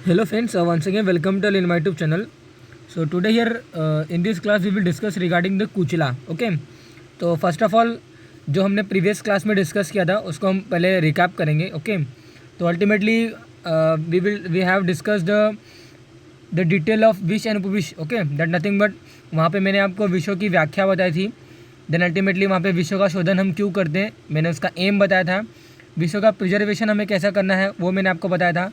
Hello friends, once again welcome to in my YouTube channel. So today here in this class we will discuss regarding the कुचला. Okay. तो first of all जो हमने previous class में discuss किया था उसको हम पहले रिकैप करेंगे. ओके. तो ultimately we have discuss the detail of vish and upvish. Okay. That nothing but वहाँ पे मैंने आपको विषयों की व्याख्या बताई थी. देन अल्टीमेटली वहाँ पे विषयों का शोधन हम क्यों करते हैं मैंने उसका एम बताया था. विषयों का प्रिजर्वेशन हमें कैसा करना है वो मैंने आपको बताया था.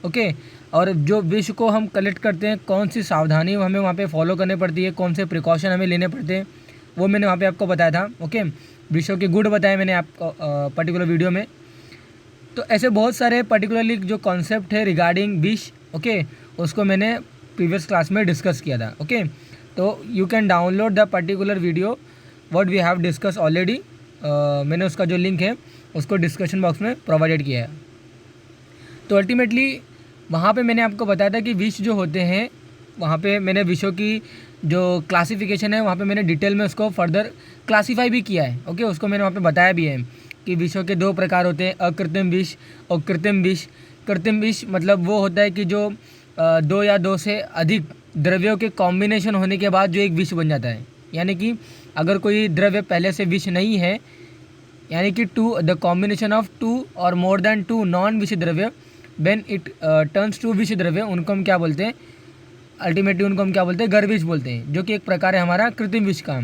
ओके. और जो विष को हम कलेक्ट करते हैं कौन सी सावधानी हमें वहाँ पे फॉलो करनी पड़ती है, कौन से प्रिकॉशन हमें लेने पड़ते हैं वो मैंने वहाँ पे आपको बताया था. ओके. विषयों के गुण बताए मैंने आपको पर्टिकुलर वीडियो में. तो ऐसे बहुत सारे पर्टिकुलरली जो कॉन्सेप्ट है रिगार्डिंग विष. ओके. उसको मैंने प्रीवियस क्लास में डिस्कस किया था. ओके. तो you can download the particular video what we have discuss already. मैंने उसका जो लिंक है उसको डिस्कशन बॉक्स में प्रोवाइडेड किया है. तो अल्टीमेटली वहाँ पे मैंने आपको बताया था कि विष जो होते हैं वहाँ पे मैंने विषयों की जो क्लासिफिकेशन है वहाँ पे मैंने डिटेल में उसको फर्दर क्लासीफाई भी किया है. ओके. उसको मैंने वहाँ पे बताया भी है कि विषयों के दो प्रकार होते हैं, अकृत्रिम विष और कृत्रिम विष. कृत्रिम विष मतलब वो होता है कि जो दो या दो से अधिक द्रव्यों के कॉम्बिनेशन होने के बाद जो एक विष बन जाता है. यानी कि अगर कोई द्रव्य पहले से विष नहीं है, यानी कि द कॉम्बिनेशन ऑफ टू और मोर देन टू नॉन विष द्रव्य व्हेन इट टर्न्स टू विष द्रव्य, उनको हम क्या बोलते हैं, अल्टीमेटली उनको हम क्या बोलते हैं, गर्विष बोलते हैं, जो कि एक प्रकार है हमारा कृत्रिम विष का.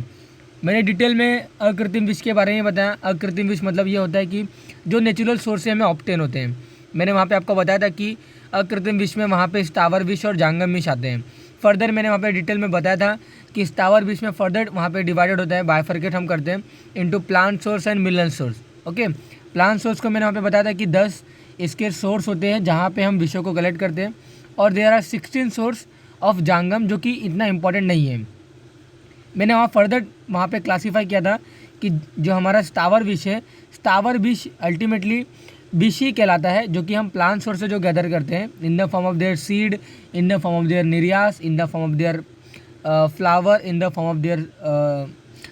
मैंने डिटेल में अकृत्रिम विष के बारे में बताया. अकृत्रिम विष मतलब ये होता है कि जो नेचुरल सोर्स से हमें ऑब्टेन होते हैं. मैंने वहाँ पे आपको बताया था कि अकृत्रिम विष में वहाँ पे स्थावर विष और जांगम विष आते हैं. फर्दर मैंने वहाँ पे डिटेल में बताया था कि स्थावर विष में फर्दर वहाँ पे डिवाइडेड होता है, बाइफरकेट हम करते हैं into plant source and mineral source. Okay. Plant source को मैंने वहाँ पे बताया था कि 10 इसके सोर्स होते हैं जहाँ पे हम विषयों को कलेक्ट करते हैं, और देयर आर 16 सोर्स ऑफ जांगम जो कि इतना इंपॉर्टेंट नहीं है. मैंने वहाँ फर्दर वहाँ पे क्लासीफाई किया था कि जो हमारा स्थावर विष है, स्थावर विष अल्टीमेटली विष ही कहलाता है, जो कि हम प्लांट सोर्स से जो गैदर करते हैं in the form of their seed, in the form of their niryas, in the form of their flower, in the form of their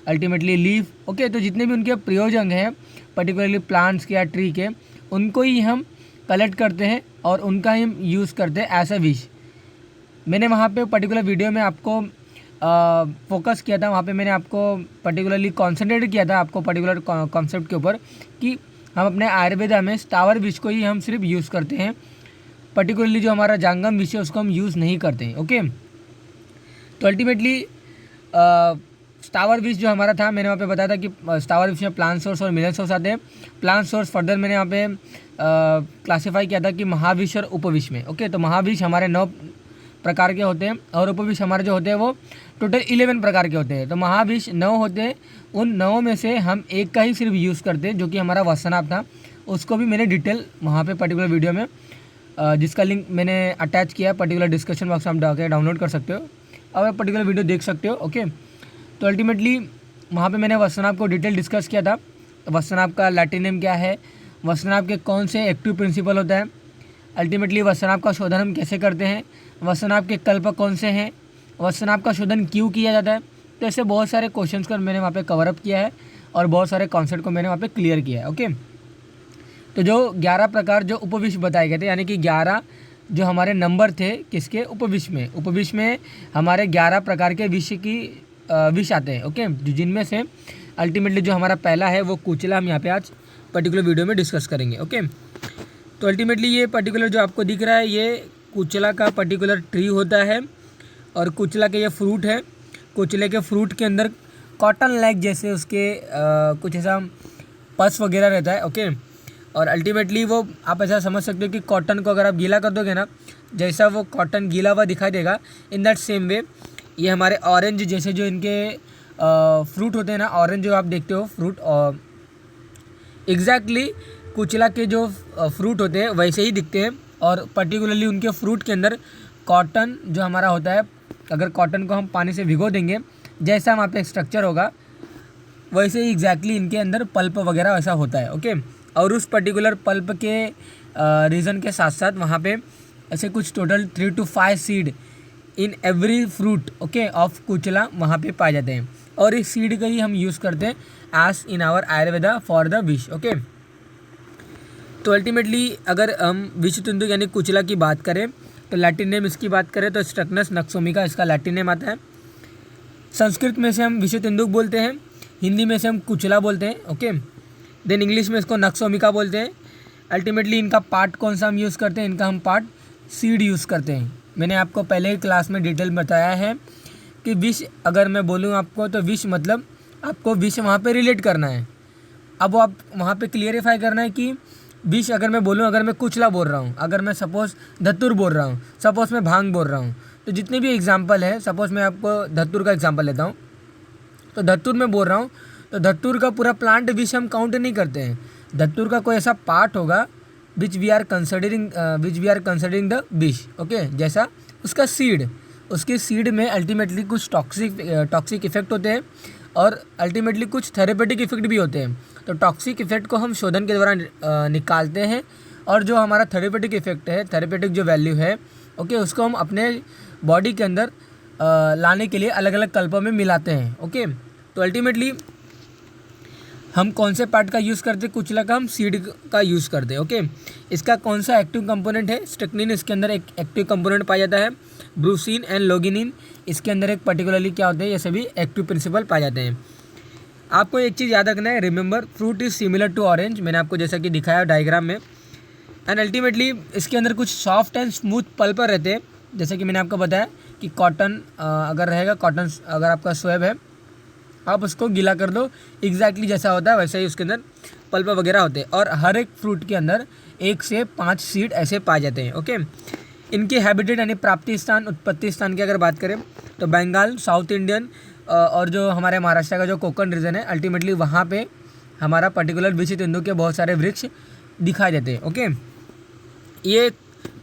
ultimately leaf. Okay. तो जितने भी उनके प्रयोजन हैं पर्टिकुलरली प्लांट्स के या ट्री के, उनको ही हम कलेक्ट करते हैं और उनका ही हम यूज़ करते हैं एज अ विष. मैंने वहाँ पे पर्टिकुलर वीडियो में आपको फोकस किया था, वहाँ पे मैंने आपको पर्टिकुलरली कॉन्सेंट्रेट किया था आपको पर्टिकुलर कॉन्सेप्ट के ऊपर कि हम अपने आयुर्वेदा में स्थावर विष को ही हम सिर्फ यूज़ करते हैं, पर्टिकुलरली जो हमारा जांगम विष है उसको हम यूज़ नहीं करते हैं. ओके. तो अल्टीमेटली स्थावर विष जो हमारा था मैंने वहाँ पे बताया था कि स्थावर विष में प्लांट सोर्स और मिनरल सोर्स आते हैं. प्लांट सोर्स फर्दर मैंने वहाँ पे क्लासीफाई किया था कि महाविष और उपविष में. ओके. तो महाविष हमारे 9 प्रकार के होते हैं और उपविष हमारे जो होते हैं वो टोटल 11 प्रकार के होते हैं. तो महाविष 9 होते हैं, उन 9 में से हम एक का ही सिर्फ यूज़ करते हैं जो कि हमारा वसनाप था. उसको भी मैंने डिटेल वहाँ पे पर्टिकुलर वीडियो में जिसका लिंक मैंने अटैच किया है पर्टिकुलर डिस्कशन बॉक्स में आप डाउनलोड कर सकते हो और पर्टिकुलर वीडियो देख सकते हो. ओके. तो अल्टीमेटली वहाँ पे मैंने वसनाप को डिटेल डिस्कस किया था. वसनाप का लैटिन नेम क्या है, वसनाप के कौन से एक्टिव प्रिंसिपल होता है, अल्टीमेटली वसनाप का शोधन हम कैसे करते हैं, वसनाप के कल्प कौन से हैं, वसनाप का शोधन क्यों किया जाता है. तो ऐसे बहुत सारे क्वेश्चंस को मैंने वहाँ पे कवर अप किया है और बहुत सारे कॉन्सेप्ट को मैंने वहाँ पे क्लियर किया है. ओके. तो जो 11 प्रकार जो उपविष बताए गए थे, यानी कि 11 जो हमारे नंबर थे किसके, उपविष में. उपविष में हमारे 11 प्रकार के विष आते हैं. ओके. जिनमें से अल्टीमेटली जो हमारा पहला है वो कुचला हम यहाँ पे आज पर्टिकुलर वीडियो में डिस्कस करेंगे. ओके. तो अल्टीमेटली ये पर्टिकुलर जो आपको दिख रहा है ये कुचला का पर्टिकुलर ट्री होता है और कुचला के ये फ्रूट है. कुचले के फ्रूट के अंदर कॉटन लाइक जैसे उसके कुछ ऐसा पस वगैरह रहता है. ओके. और अल्टीमेटली वो आप ऐसा समझ सकते हो कि कॉटन को अगर आप गीला कर दोगे ना, जैसा वो कॉटन गीला हुआ दिखाई देगा, इन दैट सेम वे ये हमारे ऑरेंज जैसे जो इनके फ्रूट होते हैं ना, ऑरेंज जो आप देखते हो फ्रूट, और एग्जैक्टली कुचला के जो फ्रूट होते हैं वैसे ही दिखते हैं. और पर्टिकुलरली उनके फ्रूट के अंदर कॉटन जो हमारा होता है, अगर कॉटन को हम पानी से भिगो देंगे जैसा वहाँ पे स्ट्रक्चर होगा वैसे ही एग्जैक्टली इनके अंदर पल्प वगैरह वैसा होता है. ओके. और उस पर्टिकुलर पल्प के रीज़न के साथ साथ वहाँ पे ऐसे कुछ total 3 to 5 seed in every fruit okay of कुचला वहाँ पे पाए जाते हैं, और इस सीड का ही हम यूज़ करते हैं as in our Ayurveda for the विष. ओके. तो अल्टीमेटली अगर हम विष तुंदुक यानी कुचला की बात करें तो लैटिन नेम इसकी बात करें तो स्ट्रक्नस नक्सोमिका इसका लैटिन नेम आता है। संस्कृत में से हम विषु तेंदुक बोलते हैं, हिंदी में से हम कुचला बोलते हैं। ओके, देन इंग्लिश में इसको नक्सोमिका बोलते हैं। अल्टीमेटली इनका पार्ट कौन सा हम यूज़ करते हैं, इनका हम पार्ट सीड यूज़ करते हैं। मैंने आपको पहले ही क्लास में डिटेल बताया है कि विष अगर मैं बोलूँ आपको तो विष मतलब आपको विष वहाँ पे रिलेट करना है। अब वो आप वहाँ पे क्लियरिफाई करना है कि विष अगर मैं बोलूँ, अगर मैं कुचला बोल रहा हूँ, अगर मैं सपोज़ धतूर बोल रहा हूँ, सपोज़ मैं भांग बोल रहा हूँ, तो जितने भी एग्जाम्पल है, सपोज़ मैं आपको धतूर का एग्जाम्पल लेता हूँ, तो धतूर में बोल रहा हूँ तो धतूर का पूरा प्लांट विष हम काउंट नहीं करते हैं। धतूर का कोई ऐसा पार्ट होगा which we are considering the विष। ओके, जैसा उसका सीड, उसके सीड में अल्टीमेटली कुछ टॉक्सिक इफेक्ट होते हैं और अल्टीमेटली कुछ थेरेपेटिक इफेक्ट भी होते हैं। तो टॉक्सिक इफेक्ट को हम शोधन के द्वारा निकालते हैं और जो हमारा थेरेपेटिक इफेक्ट है, थेरेपेटिक जो वैल्यू है, ओके, उसको हम अपने बॉडी के अंदर लाने के लिए अलग अलग कल्पों में मिलाते हैं। ओके, तो अल्टीमेटली हम कौन से पार्ट का यूज़ करते हैं, कुचला का हम सीड का यूज़ करते हैं। ओके, इसका कौन सा एक्टिव कंपोनेंट है, स्ट्रिक्निन इसके अंदर एक एक्टिव कंपोनेंट पाया जाता है। ब्रूसिन एंड लोगिनिन इसके अंदर एक पर्टिकुलरली क्या होते हैं, ये सभी एक्टिव प्रिंसिपल पाए जाते हैं। आपको एक चीज़ याद रखना है, remember fruit is similar to orange, मैंने आपको जैसा कि दिखाया डायग्राम में। एंड अल्टीमेटली इसके अंदर कुछ सॉफ्ट एंड स्मूथ पल्पर रहते हैं, जैसे कि मैंने आपको बताया कि कॉटन अगर रहेगा, कॉटन अगर आपका स्वेब है, आप उसको गीला कर दो, एग्जैक्टली जैसा होता है वैसे ही उसके अंदर पल्प वगैरह होते हैं। और हर एक फ्रूट के अंदर 1 से 5 सीड ऐसे पाए जाते हैं। ओके, इनके हैबिटेट यानी प्राप्ति स्थान, उत्पत्ति स्थान की अगर बात करें तो बंगाल, साउथ इंडियन और जो हमारे महाराष्ट्र का जो कोकण रीजन है, अल्टीमेटली वहाँ पे हमारा पर्टिकुलर विषि तेंदुक के बहुत सारे वृक्ष दिखाई देते हैं। ओके, ये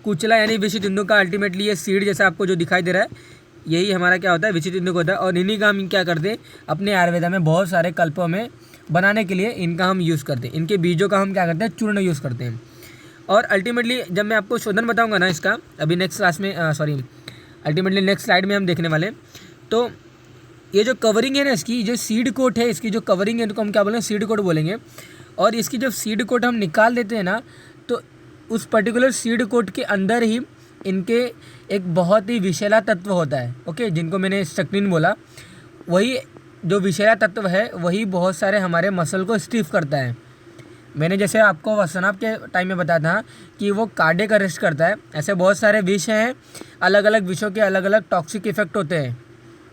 कुचला यानी विषि तेंदुक का अल्टीमेटली ये सीड जैसा आपको जो दिखाई दे रहा है, यही हमारा क्या होता है, विषि तेंदुक होता है। और इन्हीं का हम क्या करते हैं, अपने आयुर्वेदा में बहुत सारे कल्पों में बनाने के लिए इनका हम यूज़ करते हैं। इनके बीजों का हम क्या करते हैं, चूर्ण यूज़ करते हैं। और अल्टीमेटली जब मैं आपको शोधन बताऊंगा ना इसका, अभी नेक्स्ट क्लास में अल्टीमेटली नेक्स्ट स्लाइड में हम देखने वाले, तो ये जो कवरिंग है ना, इसकी जो सीड कोट है, इसकी जो कवरिंग है, तो हम क्या बोलेंगे, सीड कोट बोलेंगे। और इसकी जब सीड कोट हम निकाल देते हैं ना, तो उस पर्टिकुलर सीड कोट के अंदर ही इनके एक बहुत ही विषैला तत्व होता है। ओके, जिनको मैंने स्ट्रिक्निन बोला, वही जो विषैला तत्व है वही बहुत सारे हमारे मसल को स्टिफ करता है। मैंने जैसे आपको वसनाप के टाइम में बताया था कि वो कार्डियक अरेस्ट करता है, ऐसे बहुत सारे विष हैं, अलग अलग विषयों के अलग अलग टॉक्सिक इफेक्ट होते हैं।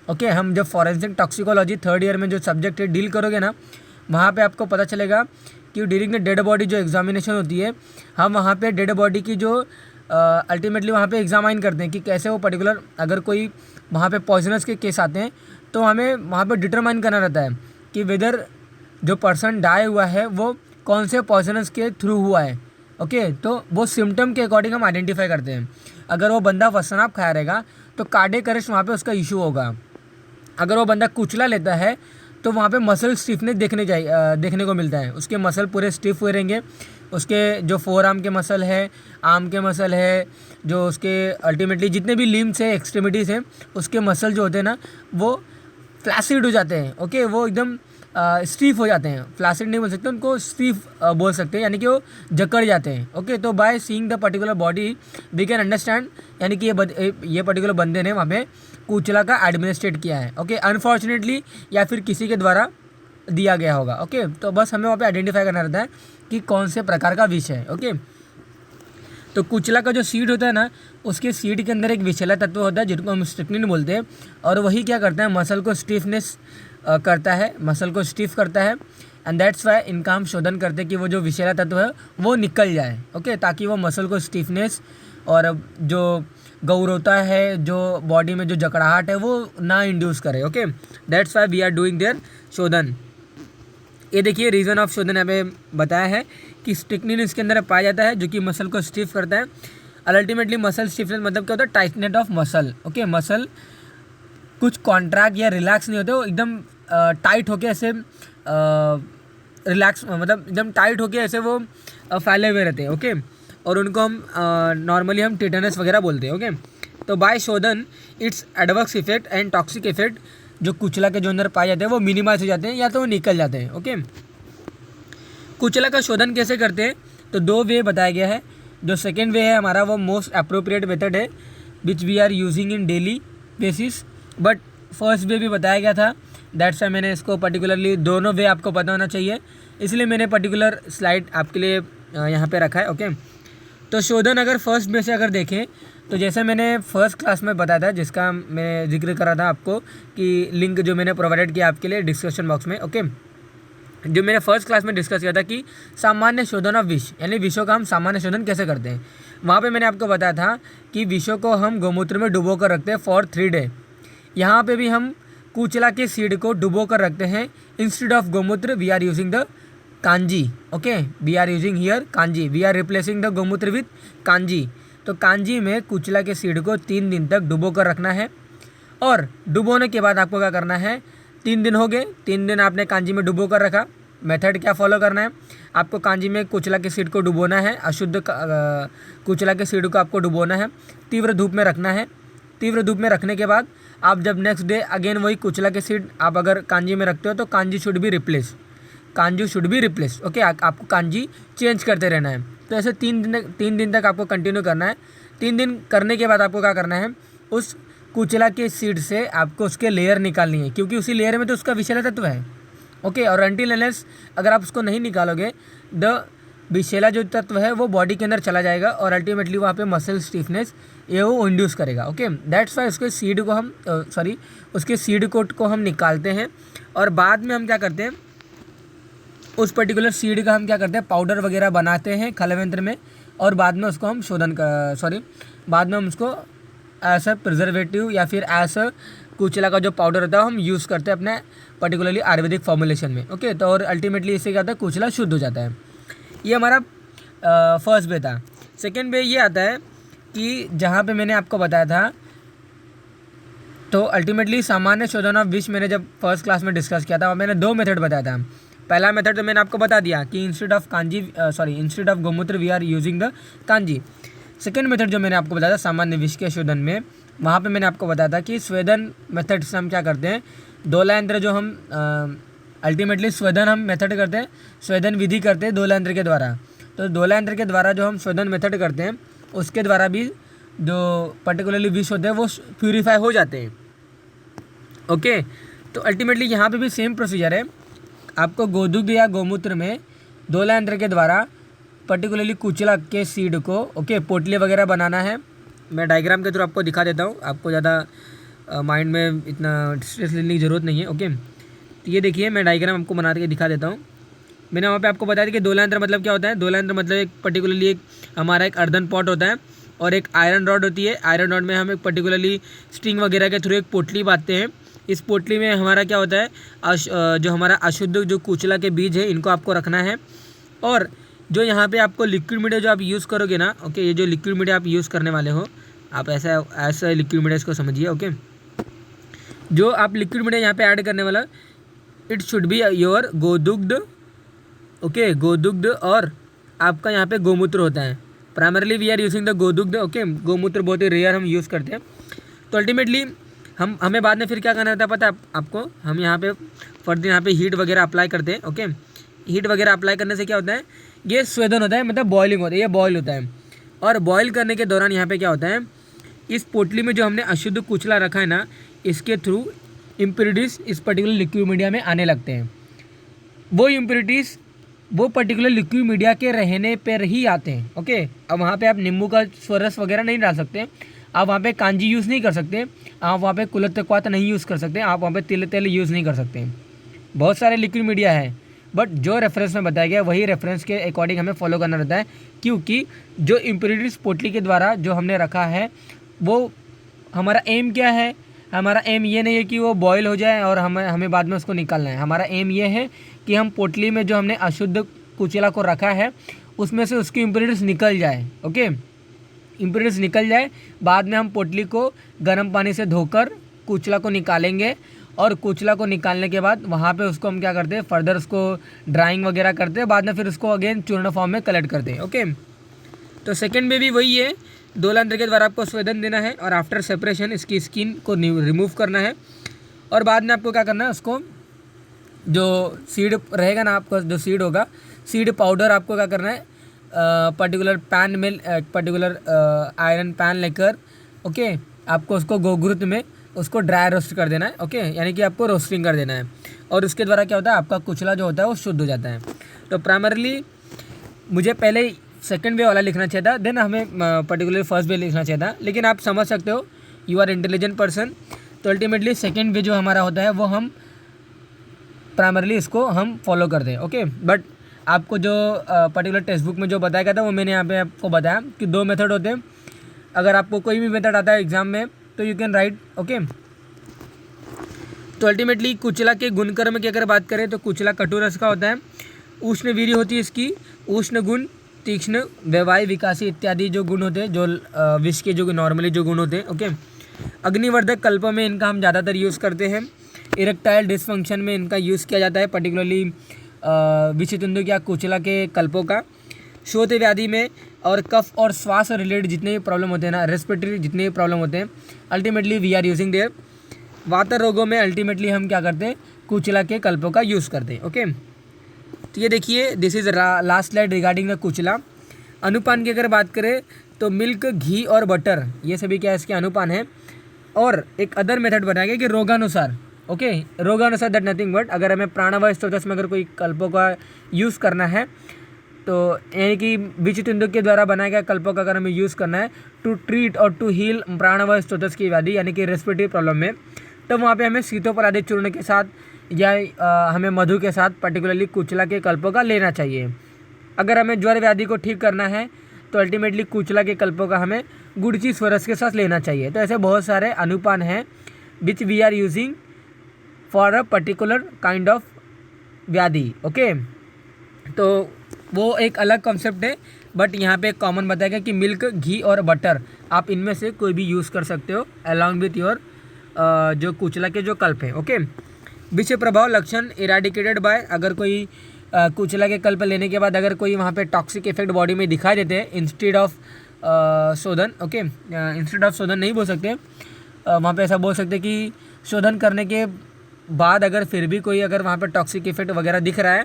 ओके, हम जब फॉरेंसिक टॉक्सिकोलॉजी 3rd ईयर में जो सब्जेक्ट है डील करोगे ना, वहाँ पे आपको पता चलेगा कि ड्यूरिंग द डेड बॉडी जो एग्जामिनेशन होती है, हम वहाँ पे डेड बॉडी की जो अल्टीमेटली वहाँ पे एग्जामाइन करते हैं कि कैसे वो पर्टिकुलर, अगर कोई वहाँ पे पॉइजनस के केस आते हैं तो हमें वहाँ पे डिटरमाइन करना रहता है कि वेदर जो पर्सन डाई हुआ है वो कौन से पॉइजनस के थ्रू हुआ है। ओके, तो वो सिम्टम के अकॉर्डिंग हम आइडेंटिफाई करते हैं। अगर वो बंदा वसनाप खाया रहेगा तो कार्डियक अरेस्ट वहाँ पे उसका इशू होगा। अगर वो बंदा कुचला लेता है तो वहाँ पे मसल स्टिफनेस देखने को मिलता है, उसके मसल पूरे स्टिफ हुए रहेंगे, उसके जो फोर आर्म के मसल है, आर्म के मसल है, जो उसके अल्टीमेटली जितने भी लिम्स है, एक्सट्रीमिटीज़ हैं, उसके मसल जो होते हैं ना वो फ्लैसिड हो जाते हैं। ओके, वो एकदम स्टीफ हो जाते हैं, फ्लैसिड नहीं बोल सकते उनको, स्टीफ बोल सकते हैं, यानी कि वो जकड़ जाते हैं। ओके, तो by seeing the particular body we can understand, यानी कि ये पर्टिकुलर बंदे ने वहाँ पे कुचला का एडमिनिस्ट्रेट किया है। ओके, अनफॉर्चुनेटली या फिर किसी के द्वारा दिया गया होगा। ओके, तो बस हमें वहाँ पे आइडेंटिफाई करना रहता है कि कौन से प्रकार का विष है। ओके, तो कुचला का जो सीड होता है ना, उसके सीड के अंदर एक विषैला तत्व होता है जिनको हम स्ट्रिक्निन बोलते हैं, और वही क्या करता है, मसल को स्टिफनेस करता है, मसल को स्टिफ करता है। एंड दैट्स वाई इनका हम शोधन करते हैं कि वो जो विषैला तत्व है वो निकल जाए। ओके, ताकि वो मसल को स्टिफनेस और जो गौरवता है, जो बॉडी में जो जकड़ाहट है, वो ना इंड्यूस करे। Okay, that's why we are doing their शोधन। ये देखिए रीज़न ऑफ शोधन यहाँ पे बताया है कि स्ट्रिक्निन इसके अंदर पाया जाता है जो कि मसल को स्टिफ करता है। और अल्टीमेटली मसल स्टिफनेस मतलब क्या होता है, tightness of muscle. Okay, muscle कुछ कॉन्ट्रैक्ट या रिलैक्स नहीं होते, वो एकदम टाइट होके ऐसे रिलैक्स, मतलब एकदम टाइट होके ऐसे वो फैले हुए रहते हैं। ओके, और उनको हम नॉर्मली हम टिटेनस वगैरह बोलते हैं। ओके, तो बाय शोधन it's adverse effect and toxic effect जो कुचला के जो अंदर पाए जाते हैं वो मिनिमाइज हो जाते हैं या तो वो निकल जाते हैं। ओके, कुचला का शोधन कैसे करते हैं, तो 2 वे बताया गया है। जो सेकेंड वे है हमारा वो मोस्ट अप्रोप्रिएट मेथड है which we are using in daily basis, but first वे भी बताया गया था, दैट्स वाई मैंने इसको पर्टिकुलरली दोनों वे आपको पता होना चाहिए, इसलिए मैंने पर्टिकुलर स्लाइड आपके लिए यहाँ पे रखा है। ओके, तो शोधन अगर फर्स्ट वे से अगर देखें तो जैसे मैंने फर्स्ट क्लास में बताया था, जिसका मैं जिक्र करा था आपको कि लिंक जो मैंने प्रोवाइड किया आपके लिए डिस्क्रिप्शन बॉक्स में। ओके, जो मैंने फर्स्ट क्लास में डिस्कस किया था कि सामान्य शोधन ऑफ विष, यानी विषों का हम सामान्य शोधन कैसे करते हैं, वहाँ पे मैंने आपको बताया था कि विषों को हम गोमूत्र में डुबो कर रखते हैं फॉर 3 डे। यहाँ पे भी हम कुचला के सीड को डुबो कर रखते हैं। इंस्टेड ऑफ गोमूत्र वी आर यूजिंग द कांजी। Okay, we are using here कांजी, वी आर रिप्लेसिंग द गोमूत्र विथ कांजी। तो कांजी में कुचला के सीड को 3 दिन तक डुबो कर रखना है, और डुबोने के बाद आपको क्या करना है, 3 दिन हो गए, 3 दिन आपने कांजी में डुबो कर रखा। मेथड क्या फॉलो करना है, आपको कांजी में कुचला के सीड को डुबोना है, अशुद्ध कुचला के सीड को आपको डुबोना है, तीव्र धूप में रखना है। तीव्र धूप में रखने के बाद आप जब नेक्स्ट डे अगेन वही कुचला के सीड आप अगर कांजी में रखते हो तो kanji should be replace, kanji should be replace. Okay, आपको कांजी चेंज करते रहना है। तो ऐसे 3 दिन तक आपको कंटिन्यू करना है। 3 दिन करने के बाद आपको क्या करना है, उस कुचला के सीड से आपको उसके लेयर निकालनी है, क्योंकि उसी लेयर में तो उसका विषैला तत्व है। ओके, और अनटिल अनलेस अगर आप उसको नहीं निकालोगे द विषैला जो तत्व है वो बॉडी के अंदर चला जाएगा और अल्टीमेटली वहाँ पे मसल स्टिफनेस ये वो इंड्यूस करेगा। ओके, दैट्स वाई उसके सीड को हम उसके सीड कोट को हम निकालते हैं, और बाद में हम क्या करते हैं, उस पर्टिकुलर सीड का हम क्या करते हैं, पाउडर वगैरह बनाते हैं खलयंत्र में, और बाद में उसको हम बाद में हम उसको एज अ प्रिजर्वेटिव या फिर एज अ कुचला का जो पाउडर होता है हम यूज़ करते हैं अपने पर्टिकुलरली आयुर्वेदिक फॉर्मुलेशन में। ओके, तो और अल्टीमेटली इससे क्या होता है, कुचला शुद्ध हो जाता है। ये हमारा फर्स्ट वे था। सेकेंड वे ये आता है कि जहाँ पे मैंने आपको बताया था, तो अल्टीमेटली सामान्य शोधन ऑफ विष मैंने जब फर्स्ट क्लास में डिस्कस किया था और मैंने 2 मेथड बताया था। पहला मेथड तो मैंने आपको बता दिया कि इंस्टेड ऑफ गोमूत्र वी आर यूजिंग द कांजी। सेकेंड मेथड जो मैंने आपको बताया था सामान्य विष के शोधन में, वहाँ पे मैंने आपको बताया था कि स्वेदन मेथड से हम क्या करते हैं, दोलायंत्र जो हम अल्टीमेटली स्वेदन हम मेथड करते हैं, स्वेदन विधि करते हैं दोलायंत्र के द्वारा। तो दोलायंत्र के द्वारा जो हम स्वेदन मेथड करते हैं उसके द्वारा भी जो पर्टिकुलरली विष होते हैं वो प्यूरीफाई हो जाते हैं। ओके, तो अल्टीमेटली यहाँ पे भी सेम प्रोसीजर है। आपको गोदुग्ध या गोमूत्र में दोलायंत्र के द्वारा पर्टिकुलरली कुचला के सीड को पोटली वगैरह बनाना है। मैं डायग्राम के थ्रू आपको दिखा देता हूँ, आपको ज़्यादा माइंड में इतना स्ट्रेस लेने की ज़रूरत नहीं है। ओके, तो ये देखिए मैं डायग्राम आपको बना के दिखा देता हूँ। मैंने वहाँ पे आपको बताया था कि दोलायंत्र मतलब क्या होता है। दोलायंत्र मतलब एक पर्टिकुलरली एक हमारा एक अर्दन पॉट होता है और एक आयरन रॉड होती है। आयरन रॉड में हम एक पर्टिकुलरली स्ट्रिंग वगैरह के थ्रू एक पोटली बांधते हैं। इस पोटली में हमारा क्या होता है, जो हमारा अशुद्ध जो कुचला के बीज है इनको आपको रखना है, और जो यहाँ पे आपको लिक्विड मीडिया जो आप यूज़ करोगे ना, ओके, ये जो लिक्विड मीडिया आप यूज़ करने वाले हो, आप ऐसा लिक्विड मीडिया इसको समझिए। ओके, जो आप लिक्विड मीडिया यहाँ पे ऐड करने वाला, it should be your godugdh. Okay, godugdh, और आपका यहाँ पे गोमूत्र होता है। Primarily we are using the godugdh. Okay, गोमूत्र बहुत ही रेयर हम यूज़ करते हैं। तो अल्टीमेटली हमें बाद में फिर क्या करना होता है पता है आपको, हम यहाँ पे फर्दर यहाँ पे हीट वगैरह अप्लाई करते हैं। ओके, हीट वगैरह अप्लाई करने से क्या होता है, ये स्वेदन होता है, मतलब बॉइलिंग होता है, ये बॉयल होता है। और बॉयल करने के दौरान यहाँ पे क्या होता है, इस पोटली में जो हमने अशुद्ध कुचला रखा है ना, इसके थ्रू इम्प्योरिटीज़ इस पर्टिकुलर लिक्विड मीडिया में आने लगते हैं। वो इम्प्योरिटीज़ वो पर्टिकुलर लिक्विड मीडिया के रहने पर ही आते हैं। ओके, अब वहाँ पे आप नींबू का स्वरस वगैरह नहीं डाल सकते, आप वहाँ पे कांजी यूज़ नहीं कर सकते, आप वहाँ पे कुलत्तक्वात नहीं यूज़ कर सकते, आप वहाँ पे तिल तेल यूज़ नहीं कर सकते। बहुत सारे लिक्विड मीडिया है, बट जो रेफरेंस में बताया गया वही रेफरेंस के अकॉर्डिंग हमें फॉलो करना रहता है, क्योंकि जो इम्प्योरिटीज़ पोटली के द्वारा जो हमने रखा है वो हमारा एम क्या है, हमारा एम ये नहीं है कि वो बॉयल हो जाए और हमें बाद में उसको निकालना है। हमारा एम ये है कि हम पोटली में जो हमने अशुद्ध कुचला को रखा है उसमें से उसकी इम्प्योरिटीज़ निकल जाए। ओके, इम्प्योरिटीज़ निकल जाए, बाद में हम पोटली को गर्म पानी से धोकर कुचला को निकालेंगे, और कुचला को निकालने के बाद वहाँ पे उसको हम क्या करते हैं, फर्दर उसको ड्राइंग वगैरह करते हैं, बाद में फिर उसको अगेन चूर्ण फॉर्म में कलेक्ट करते हैं। ओके, तो सेकेंड में भी वही है, दोलायंत्र के द्वारा आपको स्वेदन देना है और आफ्टर सेपरेशन इसकी स्किन को रिमूव करना है, और बाद में आपको क्या करना है, उसको जो सीड रहेगा ना, आपका जो सीड होगा, सीड पाउडर आपको क्या करना है, पर्टिकुलर पैन में पर्टिकुलर आयरन पैन लेकर ओके आपको उसको गोघृत में उसको ड्राई रोस्ट कर देना है ओके, यानी कि आपको रोस्टिंग कर देना है और उसके द्वारा क्या होता है आपका कुचला जो होता है वो शुद्ध हो जाता है। तो प्राइमरली मुझे पहले सेकंड वे वाला लिखना चाहिए था, देन हमें पर्टिकुलर फर्स्ट वे लिखना चाहिए था, लेकिन आप समझ सकते हो यू आर इंटेलिजेंट पर्सन। तो अल्टीमेटली सेकंड वे जो हमारा होता है वो हम प्राइमरली इसको हम फॉलो कर दें ओके। बट आपको जो पर्टिकुलर टेक्स्ट बुक में जो बताया गया था वो मैंने यहाँ पे आपको बताया कि 2 मेथड होते हैं। अगर आपको कोई भी मेथड आता है एग्जाम में तो यू कैन राइट ओके। तो अल्टीमेटली कुचला के गुणकर्म की अगर बात करें तो कुचला कटुरस का होता है, उष्ण वीर्य होती है इसकी, उष्ण गुण, तीक्ष्ण, व्यवाय, विकासी इत्यादि जो गुण होते हैं, जो विष के जो नॉर्मली जो गुण होते हैं ओके। अग्निवर्धक कल्प में इनका हम ज़्यादातर यूज़ करते हैं। इरेक्टाइल डिसफंक्शन में इनका यूज़ किया जाता है, पर्टिकुलरली विषतुंडुक या कुचला के कल्पों का। शोथ व्याधि में और कफ और श्वास रिलेटेड जितने भी प्रॉब्लम होते हैं ना, रेस्पिरेटरी जितने भी प्रॉब्लम होते हैं, ultimately we are using their. वात रोगों में अल्टीमेटली हम क्या करते हैं कुचला के कल्पों का यूज़ करते हैं ओके। तो ये देखिए this is last slide regarding the कुचला। अनुपान की अगर बात करें तो मिल्क, घी और बटर ये सभी क्या इसके अनुपान है। और एक अदर मेथड बनाया गया कि रोगानुसार ओके, रोगानुसार दैट नथिंग बट अगर हमें प्राणवायु स्रोत में अगर कोई कल्पों का यूज़ करना है तो यानी कि विषतुंडुक के द्वारा बनाया गया कल्पों का अगर हमें यूज़ करना है टू ट्रीट और टू हील प्राणवायु स्रोत की व्याधि यानी कि रेस्पिरेटरी प्रॉब्लम में, तो वहाँ पे हमें सीतोपराधिक चूर्ण के साथ या हमें मधु के साथ पर्टिकुलरली कुचला के कल्पों का लेना चाहिए। अगर हमें ज्वर व्याधि को ठीक करना है तो अल्टीमेटली कुचला के कल्पों का हमें गुड़ची स्वरस के साथ लेना चाहिए। तो ऐसे बहुत सारे अनुपान हैं which we are using for a particular kind of व्याधि ओके। तो वो एक अलग कॉन्सेप्ट है, बट यहाँ पे कॉमन बताया गया कि मिल्क, घी और बटर आप इनमें से कोई भी यूज़ कर सकते हो अलॉन्ग विथ योर जो कुचला के जो कल्प है ओके। विषय प्रभाव लक्षण इराडिकेटेड बाय, अगर कोई कुचला के कल्प लेने के बाद अगर कोई वहाँ पे टॉक्सिक इफेक्ट बॉडी में दिखाई देते हैं इंस्टेड ऑफ शोधन ओके, इंस्टेड ऑफ शोधन नहीं बोल सकते, वहाँ पे ऐसा बोल सकते कि शोधन करने के बाद अगर फिर भी कोई अगर वहाँ पे टॉक्सिक इफेक्ट वगैरह दिख रहा है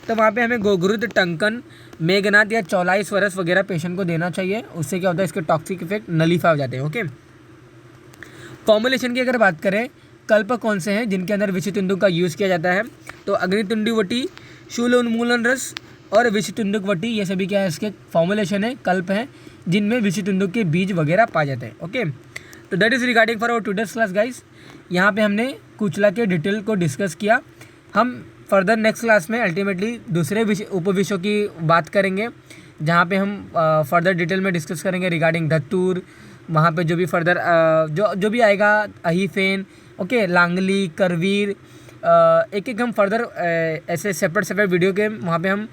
तो वहाँ पे हमें गोघृत, टंकन, मेघनाथ या चौलाई स्वरस वगैरह पेशेंट को देना चाहिए। उससे क्या होता है इसके टॉक्सिक इफेक्ट नलीफाई हो जाते हैं ओके। फॉर्मुलेशन की अगर बात करें कल्प कौन से हैं जिनके अंदर विषतुंडुक का यूज़ किया जाता है, तो अग्नितुंडीवटी, शूल उन्मूलन रस और विषतुंडुक वटी ये सभी क्या है इसके फॉर्मुलेशन है, कल्प हैं जिनमें विषतुंडुक के बीज वगैरह पाए जाते हैं ओके। तो that is regarding for our today's class guys. यहाँ पे हमने कुचला के डिटेल को डिस्कस किया। हम फर्दर नेक्स्ट क्लास में अल्टीमेटली दूसरे उपविषयों की बात करेंगे जहाँ पे हम फर्दर डिटेल में डिस्कस करेंगे रिगार्डिंग धतूर, वहाँ पे जो भी फर्दर जो भी आएगा अहीफेन ओके, लांगली, करवीर, एक एक हम फर्दर ऐसे सेपरेट वीडियो के वहाँ पे हम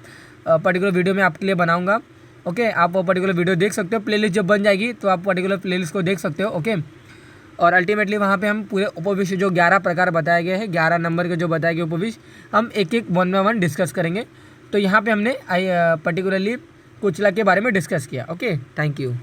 पर्टिकुलर वीडियो में आपके लिए बनाऊँगा ओके। आप वो पर्टिकुलर वीडियो देख सकते हो, प्लेलिस्ट जब बन जाएगी तो आप पर्टिकुलर प्लेलिस्ट को देख सकते हो ओके। और अल्टीमेटली वहाँ पे हम पूरे उपविष्य जो 11 प्रकार बताए गए हैं, 11 नंबर के जो बताए गए उपविष्य हम एक एक 1 बाय 1 डिस्कस करेंगे। तो यहाँ पे हमने पर्टिकुलरली कुचला के बारे में डिस्कस किया ओके। Thank you.